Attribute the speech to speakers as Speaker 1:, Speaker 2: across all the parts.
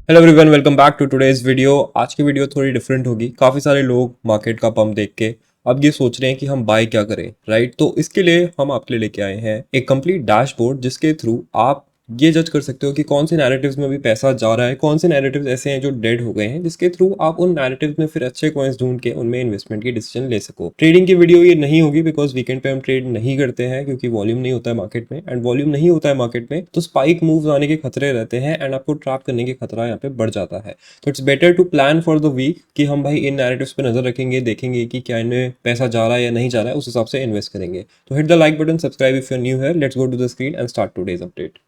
Speaker 1: Hello everyone, welcome back to today's video. आज की video थोड़ी डिफरेंट होगी। काफ़ी सारे लोग मार्केट का पंप देख के अब ये सोच रहे हैं कि हम बाय क्या करें, राइट। तो इसके लिए हम आपके लिए लेके आए हैं एक कंप्लीट डैशबोर्ड जिसके थ्रू आप ये जज कर सकते हो कि कौन से नैरेटिव्स में अभी पैसा जा रहा है, कौन से नैरेटिव्स ऐसे हैं जो डेड हो गए हैं, जिसके थ्रू आप उन नैरेटिव्स में फिर अच्छे कॉइन्स ढूंढ के उनमें इन्वेस्टमेंट की डिसीजन ले सको। ट्रेडिंग की वीडियो ये नहीं होगी बिकॉज वीकेंड पे हम ट्रेड नहीं करते हैं, क्योंकि वॉल्यूम नहीं होता है मार्केट में, एंड वॉल्यूम नहीं होता है मार्केट में तो स्पाइक मूव्स आने के खतरे रहते हैं एंड आपको ट्रैप करने के खतरा यहाँ पे बढ़ जाता है। तो it's better to plan for the week कि हम भाई इन नैरेटिव्स पे नजर रखेंगे, देखेंगे कि क्या इनमें पैसा जा रहा है या नहीं जा रहा है, उस हिसाब से इन्वेस्ट करेंगे। तो hit the like button, subscribe if you are new here. Let's go to the screen and start today's update.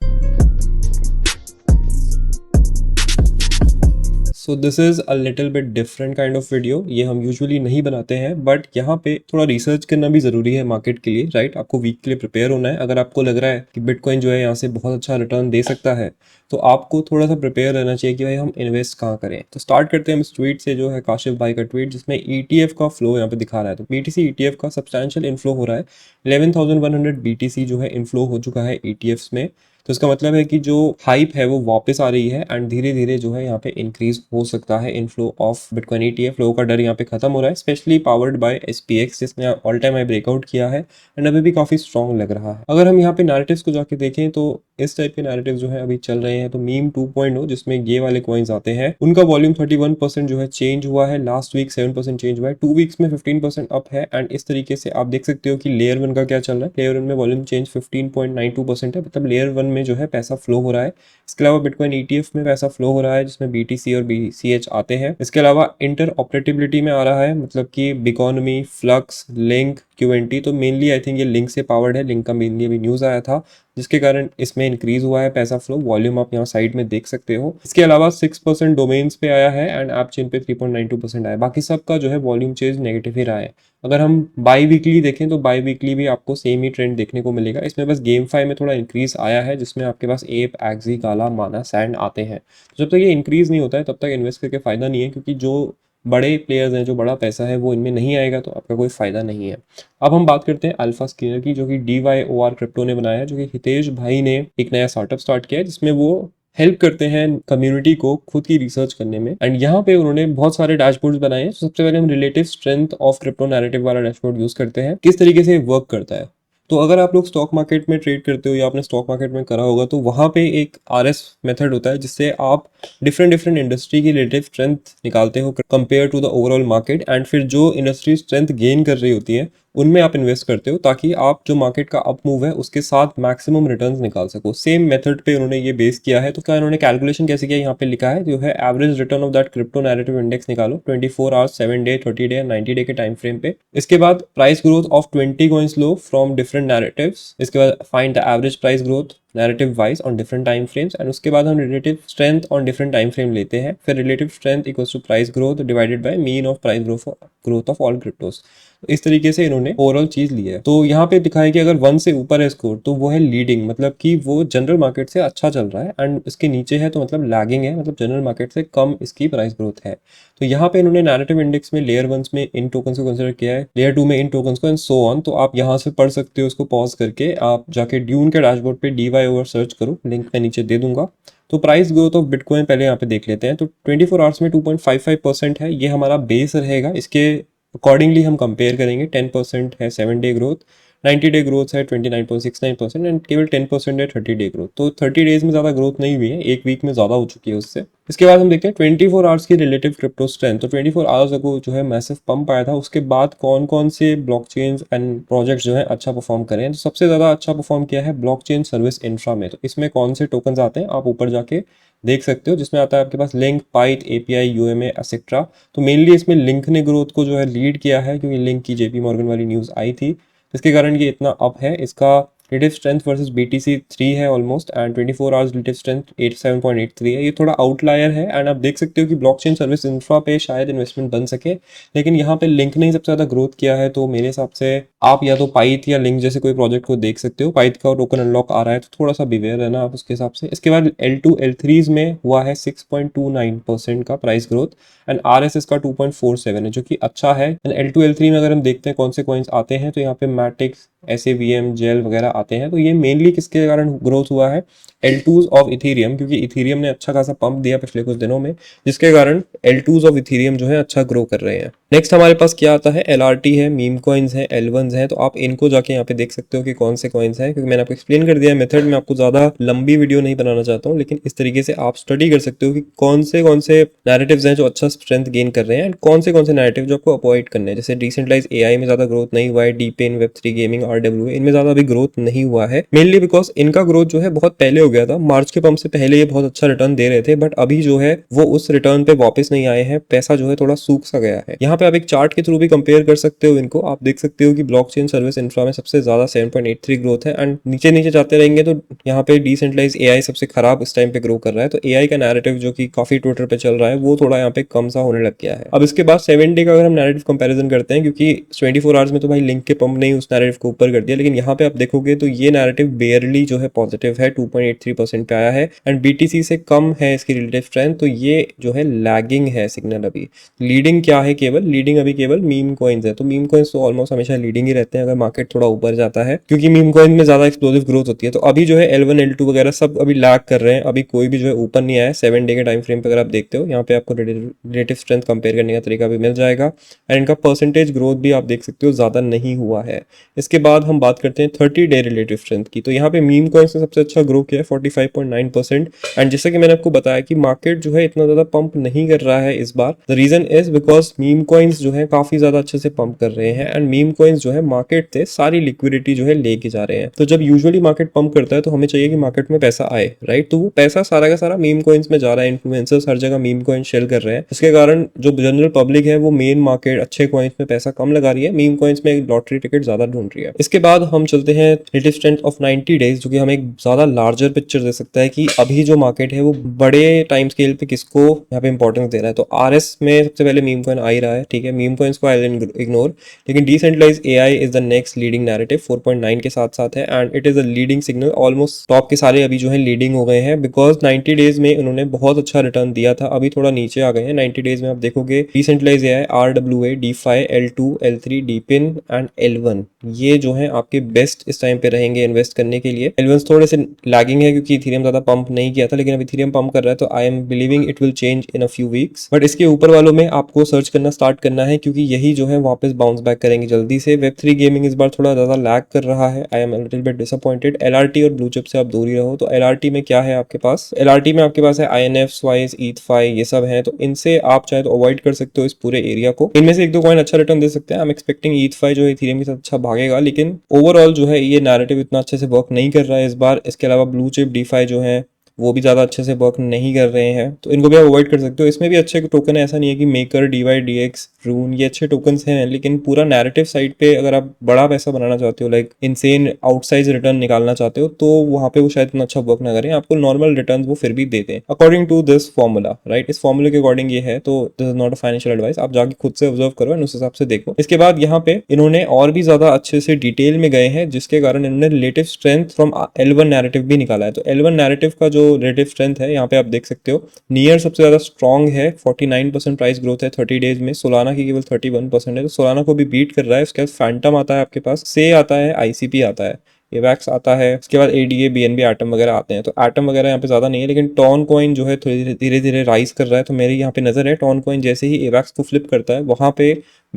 Speaker 1: So this is a little bit different kind of video. ये हम यूजुअली नहीं बनाते हैं, but यहाँ पे थोड़ा research करना भी ज़रूरी है मार्केट के लिए, राइट। आपको वीक के लिए प्रिपेयर होना है। अगर आपको लग रहा है कि बिटकॉइन जो है यहाँ से बहुत अच्छा रिटर्न दे सकता है, तो आपको थोड़ा सा प्रिपेयर रहना चाहिए कि भाई हम इन्वेस्ट कहाँ करें। तो स्टार्ट करते हैं हम इस ट्वीट से, जो है काशिफ भाई का ट्वीट, जिसमें ETF का फ्लो यहाँ पे दिखा रहा है। तो BTC ETF का सब्सटैंशियल इनफ्लो हो रहा है। 11,100 BTC जो है इनफ्लो हो चुका है ETFs में। तो इसका मतलब है कि जो हाइप है वो वापस आ रही है एंड धीरे धीरे जो है यहाँ पे इंक्रीज हो सकता है inflow of bitcoin ETF। Flow का डर यहाँ पे खत्म हो रहा है, स्पेशली पावर्ड बाय SPX, जिसने ऑल टाइम हाई ब्रेकआउट किया है एंड अभी भी काफी स्ट्रॉन्ग लग रहा है। अगर हम यहाँ पे नैरेटिव्स को जाके देखें तो इस टाइप के नैरेटिव जो है अभी चल रहे हैं। तो मीम 2.0 जिसमें ये वाले कॉइन्स आते हैं, उनका वॉल्यूम 31% जो है चेंज हुआ है। लास्ट वीक 7% चेंज हुआ है, 2 वीक्स में 15% अप है। एंड इस तरीके से आप देख सकते हो कि लेयर 1 का क्या चल रहा है। लेयर 1 में वॉल्यूम चेंज 15.92% है, मतलब लेयर 1 में जो है पैसा फ्लो हो रहा है। इसके अलावा बिटकॉइन ETF में पैसा फ्लो हो रहा है, जिसमें BTC और BCH आते हैं। इसके अलावा इंटर ऑपरेटिबिलिटी में आ रहा है, मतलब कि बिकॉनमी, फ्लक्स, लिंक, QNT। तो मेनली आई थिंक ये लिंक से पावर्ड है। लिंक का मेनली अभी न्यूज़ आया था, जिसके कारण इसमें इंक्रीज हुआ है पैसा फ्लो। वॉल्यूम आप यहाँ साइड में देख सकते हो। इसके अलावा 6% डोमेन्स पे आया है एंड ऐप चेन पे 3.92% आया। बाकी सबका जो है वॉल्यूम चेंज नेगेटिव ही रहा है। अगर हम बाई वीकली देखें तो बाई वीकली भी आपको सेम ही ट्रेंड देखने को मिलेगा। इसमें बस गेम फाई में थोड़ा इंक्रीज आया है, जिसमें आपके पास एप, एक्सी, गाला, माना, सैंड आते हैं। तो जब तक ये इंक्रीज नहीं होता है तब तक इन्वेस्ट करके फायदा नहीं है, क्योंकि जो बड़े प्लेयर्स हैं, जो बड़ा पैसा है, वो इनमें नहीं आएगा तो आपका कोई फायदा नहीं है। अब हम बात करते हैं अल्फा स्कैनर की, जो कि DYOR क्रिप्टो ने बनाया है, जो कि हितेश भाई ने एक नया स्टार्टअप स्टार्ट किया है, जिसमें वो हेल्प करते हैं कम्युनिटी को खुद की रिसर्च करने में। एंड यहाँ पे उन्होंने बहुत सारे डैशबोर्ड्स बनाए हैं। सबसे पहले हम relative strength of crypto narrative वाला डैशबोर्ड यूज करते हैं, किस तरीके से वर्क करता है। तो अगर आप लोग स्टॉक मार्केट में ट्रेड करते हो या आपने स्टॉक मार्केट में करा होगा, तो वहाँ पे एक RS मेथड होता है, जिससे आप डिफरेंट डिफरेंट इंडस्ट्री की रिलेटिव स्ट्रेंथ निकालते हो compare to the overall market. And फिर जो इंडस्ट्री स्ट्रेंथ गेन कर रही होती है उनमें आप इन्वेस्ट करते हो, ताकि आप जो मार्केट का अप मूव है उसके साथ मैक्सिमम रिटर्न्स निकाल सको। सेम मेथड पे उन्होंने ये बेस किया है। तो क्या इन्होंने कैलकुलेशन कैसे किया, यहाँ पे लिखा है, जो है average return of that crypto narrative index निकालो 24 आवर्स, 7 डे, 30 डे, 90 डे के टाइम फ्रेम पे। इसके बाद प्राइस ग्रोथ ऑफ 20 कॉइन्स लो फ्रॉम डिफरेंट नैरेटिव्स। इसके बाद find the average price growth narrative wise on different time frames. And उसके बाद हम relative strength on different time frame लेते हैं। फिर relative strength equals to price growth divided by mean of price growth of all क्रिप्टोस। तो इस तरीके से इन्होंने ओवरऑल चीज ली है। तो यहाँ पे दिखा है कि अगर 1 से ऊपर है स्कोर तो वो है लीडिंग, मतलब कि वो जनरल मार्केट से अच्छा चल रहा है। एंड इसके नीचे है तो मतलब लैगिंग है, मतलब जनरल मार्केट से कम इसकी प्राइस ग्रोथ है। तो यहाँ पे इन्होंने नैरेटिव इंडेक्स में लेयर 1 में इन टोकन्स को कंसिडर किया है, लेयर 2 में इन टोकन्स को, एंड सो ऑन। तो आप यहाँ से पढ़ सकते हो, उसको पॉज करके आप जाके ड्यून के डैशबोर्ड पे DYOR सर्च करो, लिंक मैं नीचे दे दूंगा। तो प्राइस ग्रोथ ऑफ बिटकॉइन पहले यहाँ पे देख लेते हैं। तो 24 आवर्स में 2.55% है, ये हमारा बेस रहेगा। इसके अकॉर्डिंगली हम कंपेयर करेंगे। 10% है 7 डे ग्रोथ, 90 डे ग्रोथ है 29.69% एंड केवल 10% है 30 डे ग्रोथ। तो 30 डेज में ज़्यादा ग्रोथ नहीं हुई है, एक वीक में ज़्यादा हो चुकी है उससे। इसके बाद हम देखते हैं 24 आवर्स की रिलेटिव क्रिप्टो स्ट्रेंथ। तो 24 आवर्स अगो जो है मैसिव पंप आया था, उसके बाद कौन कौन से ब्लॉकचेन्स एंड प्रोजेक्ट्स जो है अच्छा परफॉर्म करें। तो सबसे ज़्यादा अच्छा परफॉर्म किया है ब्लॉकचेन सर्विस इंफ्रा में। तो इसमें कौन से टोकन्स आते हैं आप ऊपर जाके देख सकते हो, जिसमें आता है आपके पास लिंक, पाइट, API, UMA, एक्सेट्रा। तो मेनली इसमें लिंक ने ग्रोथ को जो है लीड किया है, क्योंकि लिंक की JP मॉर्गन वाली न्यूज़ आई थी, जिसके कारण ये इतना अप है। इसका रिलेटिव स्ट्रेंथ वर्सेस BTC 3 है almost, and 24 hours relative strength 87.83 है। ये थोड़ा आउटलायर है। एंड आप देख सकते हो कि ब्लॉकचेन सर्विस इंफ्रा पे शायद इन्वेस्टमेंट बन सके, लेकिन यहाँ पे लिंक ने ही सबसे ज़्यादा ग्रोथ किया है। तो मेरे हिसाब से आप या तो पाइथ या लिंक जैसे कोई प्रोजेक्ट को देख सकते हो। पाइथ का टोकन अनलॉक आ रहा है तो थोड़ा सा बिवेयर रहना आप उसके हिसाब से। इसके बाद L2 L3s में हुआ है 6.29% का प्राइस ग्रोथ एंड RSS का 2.47 है जो कि अच्छा है। एंड L2 L3 में अगर हम देखते हैं कौन से कॉइन्स आते हैं तो यहाँ पे मैटिक्स, SAVM, जेल वगैरह आते हैं। तो ये मेनली किसके कारण ग्रोथ हुआ है, L2s ऑफ इथीरियम, क्योंकि इथीरियम ने अच्छा खासा पंप दिया पिछले कुछ दिनों में, जिसके कारण L2s ऑफ इथीरियम जो है अच्छा ग्रो कर रहे हैं। नेक्स्ट हमारे पास क्या आता है, LRT है, मीम कॉइन्स है, L1s है। तो आप इनको जाके यहाँ पे देख सकते हो कि कौन से कॉइन्स हैं, क्योंकि मैंने आपको एक्सप्लेन कर दिया है मेथड में, आपको ज्यादा लंबी वीडियो नहीं बनाना चाहता हूँ, लेकिन इस तरीके से आप स्टडी कर सकते हो कि कौन से नैरेटिव्स हैं जो अच्छा स्ट्रेंथ गेन कर रहे हैं एंड कौन से नैरेटिव जो आपको अवॉइड करने हैं। जैसे डिसेंट्रलाइज AI में ज्यादा ग्रोथ नहीं हुआ है, डीपेन, वेब3 गेमिंग, RWA, इनमें ज्यादा अभी ग्रोथ नहीं हुआ है, मेनली बिकॉज इनका ग्रोथ जो है बहुत पहले हो गया था। मार्च के पंप से पहले ये बहुत अच्छा रिटर्न दे रहे थे, बट अभी जो है वो उस रिटर्न पे वापस नहीं आए हैं, पैसा जो है थोड़ा सूख सा गया है। यहाँ पे आप एक चार्ट के थ्रू भी कंपेयर कर सकते हो इनको। आप देख सकते हो कि ब्लॉकचेन सर्विस इंफ्रा में सबसे ज्यादा 7.83 ग्रोथ है एंड नीचे नीचे जाते रहेंगे तो यहाँ पे डिसेंट्रलाइज AI सबसे खराब इस टाइम पे ग्रो कर रहा है। तो AI का नैरेटिव जो कि काफी ट्विटर पे चल रहा है वो थोड़ा यहाँ पे कम सा होने लग गया है। अब इसके बाद 7 डे का अगर हम नैरेटिव कंपैरिजन करते हैं, क्योंकि 24 आवर्स में तो भाई लिंक के पंप ने उस नैरेटिव को ऊपर कर दिया, लेकिन यहाँ पे आप देखोगे तो ये नैरेटिव बेयरली जो है पॉजिटिव है, 2.83% पे आया है एंड BTC से कम है इसकी रिलेटिव स्ट्रेंथ। तो ये जो है लैगिंग है सिग्नल अभी। लीडिंग क्या है, केवल लीडिंग अभी केवल मीम कॉइन्स है। तो मीम कॉइन्स तो ऑलमोस्ट हमेशा लीडिंग ही रहते हैं अगर मार्केट थोड़ा ऊपर जाता है, क्योंकि मीम कॉइन में ज्यादा एक्सप्लोसिव ग्रोथ होती है। तो अभी जो है L1 L2 वगैरह सब अभी लैग कर रहे हैं, अभी कोई भी जो है ऊपर नहीं आया है। 7 डे के टाइम फ्रेम पे अगर आप देखते हो यहाँ पे आपको रिलेटिव स्ट्रेंथ कंपेयर करने का तरीका भी मिल जाएगा एंड इनका परसेंटेज ग्रोथ भी आप देख सकते हो ज्यादा नहीं हुआ है। इसके बाद हम बात करते हैं 30 डे रिलेटिव स्ट्रेंथ की। तो यहाँ पे मीम कॉइन्स ने सबसे अच्छा ग्रो किया है 45.9%। एंड जैसे कि मैंने आपको बताया कि मार्केट जो है इतना ज्यादा पंप नहीं कर रहा है इस बार। The reason is because meme coins जो है काफी ज्यादा अच्छे से पंप कर रहे हैं एंड मीम कॉइन्स जो है मार्केट से सारी लिक्विडिटी जो है लेके जा रहे हैं। तो जब यूजुअली मार्केट पंप करता है तो हमें चाहिए कि मार्केट में पैसा आए, राइट। तो वो पैसा सारा का सारा मीम कॉइन्स में जा रहा है, इन्फ्लुएंसर्स हर जगह मीम कॉइन शेल कर रहे हैं, इसके कारण जो जनरल पब्लिक है वो मेन मार्केट अच्छे कॉइन्स में पैसा कम लगा रही है, मीम कॉइन्स में एक लॉटरी टिकट ज्यादा ढूंढ रही है। इसके बाद हम चलते हैं रिलेटिव स्ट्रेंथ ऑफ 90 डेज, जो कि हमें एक ज्यादा लार्जर पिक्चर दे सकता है कि अभी जो मार्केट है वो बड़े टाइम स्केल पे किसको यहाँ पे इंपॉर्टेंस दे रहा है। तो RS में सबसे पहले मीम कॉइन आ ही रहा है, ठीक है, मीम कॉइन्स को आई इग्नोर, लेकिन decentralize AI is the next leading narrative 4.9 के साथ साथ है and it is a leading signal. Almost top के सारे अभी जो है लीडिंग हो गए हैं बिकॉज 90 डेज में उन्होंने बहुत अच्छा रिटर्न दिया था, अभी थोड़ा नीचे आ गए हैं। 90 डेज में आप देखोगे decentralize AI, RWA, DeFi, L2, L3, DePIN and L1 ये जो है आपके बेस्ट इस टाइम पे रहेंगे इन्वेस्ट करने के लिए। L1 थोड़े से लैगिंग है क्योंकि इथेरियम ज्यादा पंप नहीं किया था, लेकिन अब इथेरियम पंप कर रहा है तो I am believing it will change in a few weeks. But इसके ऊपर वालों में आपको सर्च करना स्टार्ट करना है क्योंकि यही जो है वापस बाउंस बैक करेंगे जल्दी से। Web3 गेमिंग इस बार थोड़ा ज्यादा लैग कर रहा है, I am a little bit disappointed. LRT और ब्लू चिप से आप दूर ही रहो। तो LRT में क्या है आपके पास, LRT में आपके पास है INF, स्वाइस, ETHFI, ये सब है, तो इनसे आप चाहे तो अवॉइड कर सकते हो इस पूरे एरिया को। इनमें से एक दो कॉइन अच्छा रिटर्न दे सकते हैं। आई एम एक्सपेक्टिंग ETHFI जो है इथेरियम के साथ अच्छा भागेगा, लेकिन ओवरऑल जो है ये नैरेटिव इतना अच्छे से वर्क नहीं कर रहा है इस बार। इसके अलावा ब्लू चिप, DeFi जो है वो भी ज़्यादा अच्छे से वर्क नहीं कर रहे हैं, तो इनको भी आप अवॉइड कर सकते हो। इसमें भी अच्छे टोकन है, ऐसा नहीं है कि मेकर, DY, DX, रून ये अच्छे टोकन्स हैं, लेकिन पूरा नैरेटिव साइड पे अगर आप बड़ा पैसा बनाना चाहते हो, लाइक इनसेन आउटसाइज रिटर्न निकालना चाहते हो, तो वहाँ पे वो शायद इतना अच्छा वर्क ना करें। आपको नॉर्मल रिटर्न वो फिर भी देते हैं according to this formula, right. इस फॉर्मूले के अकॉर्डिंग ये है, तो this is not a financial advice, आप जाके खुद से ऑब्जर्व करो एंड उस हिसाब से देखो। इसके बाद यहाँ पे इन्होंने और भी ज्यादा अच्छे से डिटेल में गए हैं, जिसके कारण इन्होंने relative strength from L1 narrative भी निकाला है। तो L1 नैरेटिव का जो रिलेटिव स्ट्रेंथ है यहाँ पे आप देख सकते हो, नियर सबसे ज्यादा स्ट्रॉन्ग है, 49% प्राइस ग्रोथ है 30 डेज में। सोलाना की केवल 31% है, तो सोलाना को भी बीट कर रहा है। उसके बाद फैंटम आता है आपके पास, से आता है, ICP आता है, एवैक्स आता है, उसके बाद ADA, BNB, एटम वगैरह आते हैं। तो एटम वगैरह यहाँ पे ज्यादा नहीं है, लेकिन टॉन कॉइन जो है धीरे धीरे राइज कर रहा है। तो मेरी यहाँ पे नजर है टॉन कॉइन जैसे ही एवैक्स को फ्लिप करता है वहां पे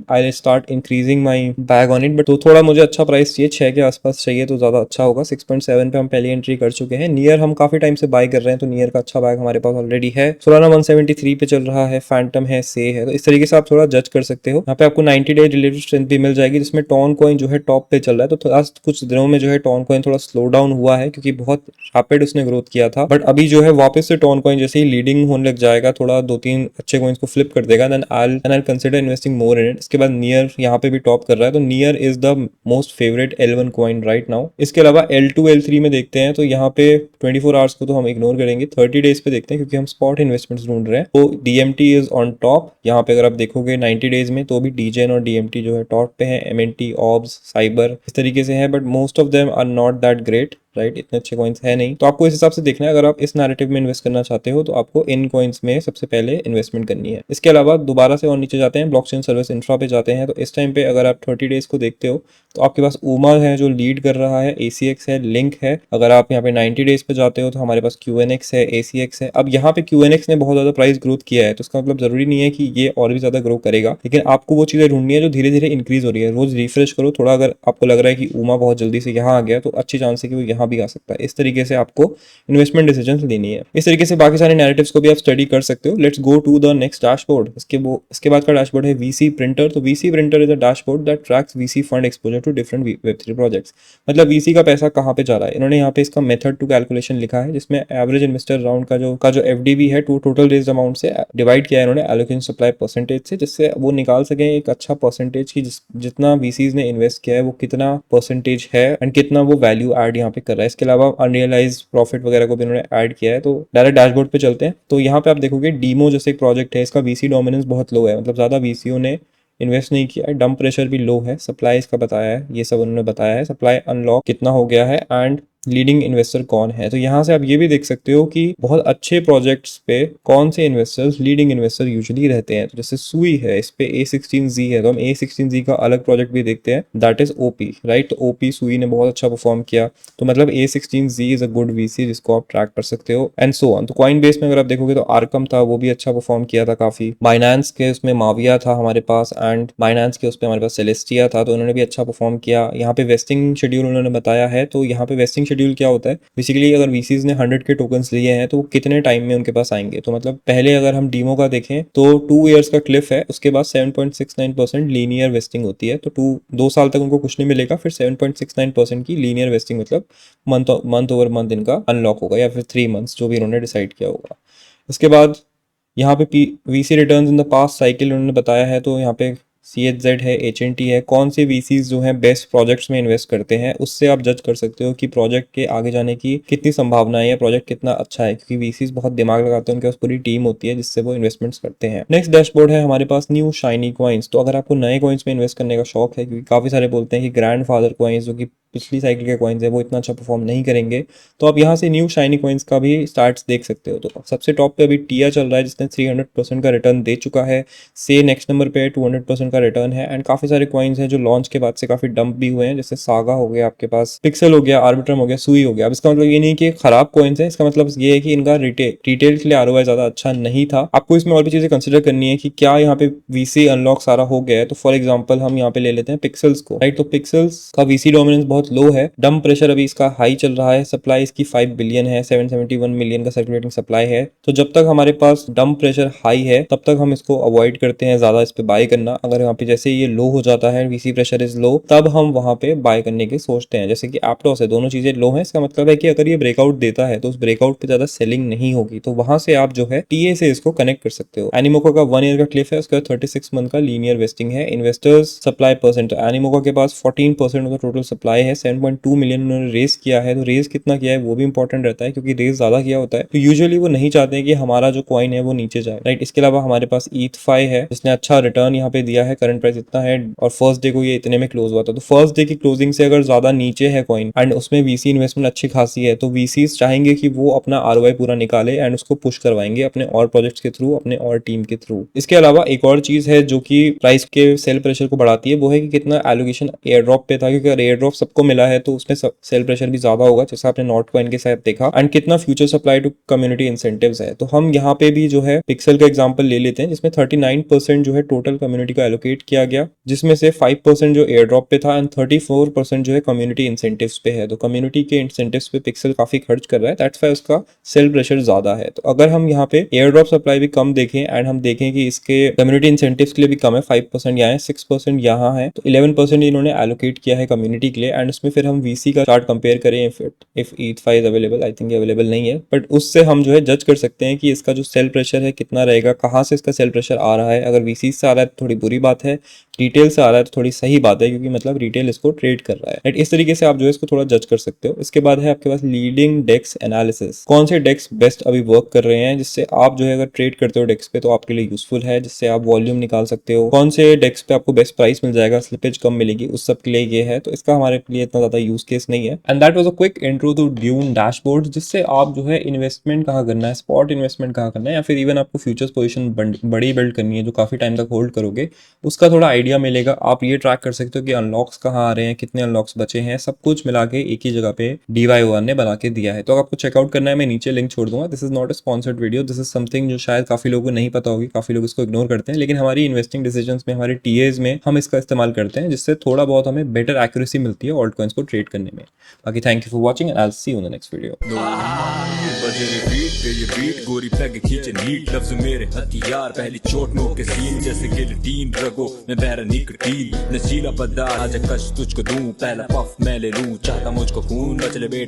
Speaker 1: I start increasing my bag on it. But तो थोड़ा मुझे अच्छा प्राइस चाहिए, 6 के आसपास चाहिए तो ज्यादा अच्छा होगा। 6.7 पे हम पहली एंट्री कर चुके हैं। नियर हम काफी टाइम से बाय कर रहे हैं, तो नियर का अच्छा बैग हमारे पास ऑलरेडी है। सोलाना 173 पे चल रहा है, फैंटम है, से है, तो इस तरीके से आप थोड़ा जज कर सकते हो। यहाँ पे आपको 90 डे रिलेटिव स्ट्रेंथ भी मिल जाएगी, जिसमें टॉन कॉइन जो है टॉप पे चल रहा है। तो कुछ दिनों में जो है टॉन कॉइन थोड़ा स्लो डाउन हुआ है क्योंकि बहुत रैपिड उसने ग्रोथ किया था, बट अभी जो है वापस से टॉन कॉइन जैसे ही लीडिंग होने लग जाएगा, थोड़ा 2-3 अच्छे कॉइन्स को फ्लिप कर देगा, then I consider investing more in it. इसके बाद नियर यहाँ पे भी टॉप कर रहा है, तो near is the most favourite L1 coin right now. इसके अलावा L2 L3 में देखते हैं तो यहाँ पे 24 आवर्स को तो हम इग्नोर करेंगे, 30 डेज पे देखते हैं क्योंकि हम स्पॉट इन्वेस्टमेंट्स ढूंढ रहे हैं। तो DMT इज ऑन टॉप यहाँ पे, अगर आप देखोगे 90 डेज में तो भी DGen और DMT जो है टॉप पे है, MNT, ऑब्स, साइबर इस तरीके से है, but most of them are not that great right, इतने अच्छे कॉइन्स है नहीं। तो आपको इस हिसाब से देखना है, अगर आप इस नैरेटिव में इन्वेस्ट करना चाहते हो तो आपको इन कॉइन्स में सबसे पहले इन्वेस्टमेंट करनी है। इसके अलावा दोबारा से और नीचे जाते हैं, ब्लॉकचेन सर्विस इंफ्रा पे जाते हैं, तो इस टाइम पे अगर आप 30 डेज को देखते हो तो आपके पास UMA है जो लीड कर रहा है, ACX है, लिंक है। अगर आप यहाँ पे 90 डेज पे जाते हो तो हमारे पास QNX है, ACX है। अब यहाँ पे QNX ने बहुत ज्यादा प्राइस ग्रोथ किया है, तो इसका मतलब जरूरी नहीं है कि ये और भी ज्यादा ग्रो करेगा, लेकिन आपको वो चीजें ढूंढनी है जो धीरे धीरे इंक्रीज हो रही है। रोज रिफ्रेश करो थोड़ा, अगर आपको लग रहा है कि UMA बहुत जल्दी से यहाँ आ गया तो अच्छी चांस है कि वो यहाँ भी आ सकता है। इस तरीके से आपको इन्वेस्टमेंट डिसीजन लेनी है। इस तरीके से बाकी सारे नैरेटिव्स को भी आप स्टडी कर सकते हो। Let's go to the next dashboard. इसके बाद का डैशबोर्ड है VC प्रिंटर। तो VC printer is a dashboard that tracks VC fund exposure to different Web3 projects. मतलब VC का पैसा कहाँ पे जा रहा है, इन्होंने यहाँ पे इसका मेथड टू कैलकुलेशन लिखा है, जिसमें एवरेज इन्वेस्टर राउंड का जो FDV है टोटल रेज्ड अमाउंट से डिवाइड किया है इन्होंने एलोकेशन सप्लाई परसेंटेज से, जिससे वो निकाल सके एक अच्छा परसेंटेज की जितना VCs ने इन्वेस्ट किया है वो कितना परसेंटेज है एंड कितना वो वैल्यू ऐड यहाँ पे कर रहा है। इसके अलावा अनरियलाइज प्रॉफिट वगैरह को भी इन्होंने ऐड किया है। तो डायरेक्ट डैशबोर्ड पे चलते हैं, तो यहाँ पे आप देखोगे डीमो जैसे एक प्रोजेक्ट है, इसका VC डोमिनेंस बहुत लो है, मतलब ज्यादा VCओ ने इन्वेस्ट नहीं किया है, डंप प्रेशर भी लो है, सप्लाई इसका बताया है, ये सब उन्होंने बताया है, सप्लाई अनलॉक कितना हो गया है एंड लीडिंग इन्वेस्टर कौन है। तो यहाँ से आप ये भी देख सकते हो कि बहुत अच्छे प्रोजेक्ट्स पे कौन से इन्वेस्टर्स लीडिंग इन्वेस्टर यूजुअली रहते हैं। तो जैसे सुई है, इस पे A16Z है, तो हम A16Z का अलग प्रोजेक्ट भी देखते हैं, दैट इज OP राइट। तो OP सुई ने बहुत अच्छा परफॉर्म किया, तो मतलब A16Z is a good VC जिसको आप ट्रैक कर सकते हो एंड सो ऑन। तो कॉइन बेस में अगर आप देखोगे तो आर्कम था, वो भी अच्छा परफॉर्म किया था काफी। बाइनेंस के उसमें माविया था हमारे पास, एंड बाइनेंस के उसमें हमारे पास सेलेस्टिया था, तो उन्होंने भी अच्छा परफॉर्म किया। यहाँ पे वेस्टिंग शेड्यूल उन्होंने बताया है, तो यहाँ पे वेस्टिंग शेड्यूल क्या होता है, बेसिकली अगर VCs ने 100 के टोकन्स लिए हैं तो वो कितने टाइम में उनके पास आएंगे। तो मतलब पहले अगर हम डीमो का देखें तो 2 इयर्स का क्लिफ है, उसके बाद 7.69% लीनियर वेस्टिंग होती है, तो 2 साल तक उनको कुछ नहीं मिलेगा, फिर 7.69% की लीनियर वेस्टिंग मतलब मंथ ओवर मंथ इनका अनलॉक होगा, या फिर 3 मंथ्स जो भी उन्होंने डिसाइड किया होगा। इसके बाद यहाँ पे VC returns in the past cycle उन्होंने बताया है, तो यहाँ पे CHZ है, HNT है, कौन से VCs जो हैं बेस्ट प्रोजेक्ट्स में इन्वेस्ट करते हैं, उससे आप जज कर सकते हो कि प्रोजेक्ट के आगे जाने की कितनी संभावना है या प्रोजेक्ट कितना अच्छा है, क्योंकि VCs बहुत दिमाग लगाते हैं, उनके पास पूरी टीम होती है जिससे वो इन्वेस्टमेंट्स करते हैं। नेक्स्ट डैशबोर्ड है हमारे पास न्यू शाइनी कॉइन्स। तो अगर आपको नए कॉइन्स में इन्वेस्ट करने का शौक है, क्योंकि काफी सारे बोलते हैं कि ग्रैंड फादर कॉइन्स जो कि पिछली साइकिल के कॉइन्स है वो इतना अच्छा परफॉर्म नहीं करेंगे, तो आप यहाँ से न्यू शाइनी कॉइन्स का भी स्टार्ट्स देख सकते हो। तो सबसे टॉप पे अभी टिया चल रहा है जिसने 300% का रिटर्न दे चुका है। से नेक्स्ट नंबर पे 200% का रिटर्न है, एंड काफी सारे कॉइन्स हैं जो लॉन्च के बाद से काफी डंप भी हुए हैं, जैसे सागा हो गया, आपके पास पिक्सल हो गया, आर्बिट्रम हो गया, सुई हो गया। अब इसका मतलब ये नहीं कि खराब कॉइन्स है, इसका मतलब ये है कि इनका रिटेल के लिए ROI ज्यादा अच्छा नहीं था। आपको इसमें और भी चीजें कंसिडर करनी है कि क्या यहाँ पे VC अनलॉक सारा हो गया है। तो फॉर एग्जाम्पल हम यहाँ पे ले लेते हैं पिक्सल्स को राइट। तो पिक्सल्स का VC डोमिनेंस बहुत लो है, डंप प्रेशर अभी इसका हाई चल रहा है, सप्लाई इसकी 5 बिलियन है, 771 मिलियन का सर्कुलेटिंग सप्लाई है। तो जब तक हमारे पास डंप प्रेशर हाई है तब तक हम इसको अवॉइड करते हैं ज्यादा इस पे बाय करना। अगर यहाँ पे जैसे ये लो हो जाता है, VC प्रेशर इज लो, तब हम वहां पे बाय करने की सोचते हैं। जैसे कि एप्टॉस है, दोनों चीजें लो है, इसका मतलब है कि अगर ये ब्रेकआउट देता है तो उस ब्रेकआउट पे ज्यादा सेलिंग नहीं होगी, तो वहां से आप जो है TA से इसको कनेक्ट कर सकते हो। एनिमोका का 1 ईयर का क्लिफ है, उसका 36 मंथ का लीनियर वेस्टिंग है। इन्वेस्टर्स सप्लाई परसेंट, एनिमोका के पास 14% ऑफ द टोटल सप्लाई है, 7.2 मिलियन उन्होंने रेस किया है। तो रेस कितना किया है वो भी इंपॉर्टेंट रहता है, क्योंकि रेस ज्यादा किया होता है तो यूजुअली वो नहीं चाहते हैं कि हमारा जो कॉइन है वो नीचे जाए राइट। इसके अलावा हमारे पास ETH5 है जिसने अच्छा रिटर्न यहाँ पे दिया है, करंट प्राइस इतना है और फर्स्ट डे को ये इतने में क्लोज हुआ था। तो फर्स्ट डे की क्लोजिंग से अगर ज्यादा नीचे है कॉइन एंड उसमें VC इन्वेस्टमेंट अच्छी खासी है, तो VCs चाहेंगे कि वो अपना ROI पूरा निकाले एंड उसको पुश करवाएंगे अपने और प्रोजेक्ट्स के थ्रू, अपने और टीम के थ्रू। इसके अलावा एक और चीज है जो कि प्राइस के सेल प्रेशर को बढ़ाती है, वो है कि कितना एलोकेशन एयर ड्रॉप पे था, क्योंकि अगर एयर ड्रॉप सबको मिला है तो उसमें सेल प्रेशर भी ज्यादा होगा, जैसे आपने नॉट कॉइन के साथ देखा, एंड कितना future supply to community incentives है। तो हम यहाँ पे भी जो है पिक्सल का एग्जांपल ले लेते हैं, जिसमें 39% जो है टोटल कम्युनिटी का एलोकेट किया गया, जिसमें से 5% जो एयर ड्रॉप पे था एंड 34% जो है कम्युनिटी इंसेंटिव्स पे है। तो कम्युनिटी के इंसेंटिव्स पे पिक्सल काफी खर्च कर रहा है, दैट्स व्हाई उसका सेल प्रेशर ज्यादा है। तो अगर हम यहाँ पे एयर ड्रॉप सप्लाई भी कम देखें एंड हम देखें कि इसके कम्युनिटी इंसेंटिव्स के लिए भी कम है, 5% यहाँ है, 6% यहाँ है, तो 11% इन्होंने एलोकेट किया है कम्युनिटी के लिए, एंड एंड उसमें फिर हम VC का चार्ट कंपेयर करें if ETH is available, I think ये अवेलेबल नहीं है, बट उससे हम जो है जज कर सकते हैं कि इसका जो सेल प्रेशर है कितना रहेगा, कहाँ से इसका सेल प्रेशर आ रहा है। अगर VC से आ रहा है तो थोड़ी बुरी बात है, रिटेल से आ रहा है तो थोड़ी सही बात है, क्योंकि मतलब रिटेल इसको ट्रेड कर रहा है, राइट। इस तरीके से आप जो है इसको थोड़ा जज कर सकते हो। इसके बाद है आपके पास लीडिंग डेक्स एनालिसिस, कौन से डेक्स बेस्ट अभी वर्क कर रहे हैं, जिससे आप जो है अगर ट्रेड करते हो डेक्स पे तो आपके लिए यूजफुल है, जिससे आप वॉल्यूम निकाल सकते हो। कौन से डेक्स पे आपको बेस्ट प्राइस मिल जाएगा, स्लिपेज कम मिलेगी, उस सब के लिए ये है। तो इसका हमारे लिए इतना ज्यादा यूज केस नहीं है। And that was a quick intro to Dune dashboard, जिससे आप जो है इन्वेस्टमेंट कहाँ करना है, स्पॉट इन्वेस्टमेंट कहाँ करना है, या फिर इवन आपको फ्यूचर्स पोजीशन बड़ी बिल्ड करनी है जो काफी टाइम तक होल्ड करोगे, उसका थोड़ा आइडिया मिलेगा। आप ये ट्रैक कर सकते हो कि अनलॉक्स कहाँ आ रहे हैं, कितने अनलॉक्स बचे हैं, सब कुछ मिला के एक ही जगह पे DYOR ने बना के दिया है। तो आपको चेकआउट करना है, मैं नीचे लिंक छोड़ दूंगा। This is not a sponsored video, this is something जो शायद काफी लोगों को नहीं पता होगी, काफी लोग इसको इग्नोर करते हैं, लेकिन हमारी इन्वेस्टिंग डिसीजंस में, हमारे TAs में हम इसका इस्तेमाल करते हैं, जिससे थोड़ा बहुत हमें बेटर एक्यूरेसी मिलती है ऑल्ट कॉइन्स को ट्रेड करने में। बाकी thank you for watching and I will see you in the next video.
Speaker 2: गोरी पैग खींचे नीट लफ्ज मेरे हथियार, पहली चोट नो के सीन जैसे गिल्टीन, रगो में बहरा निकटीन, नशीला पदार्थ आज कश तुझको दूं, पहला पफ मैं ले लूं, चाहता मुझको खून बचले बेटा।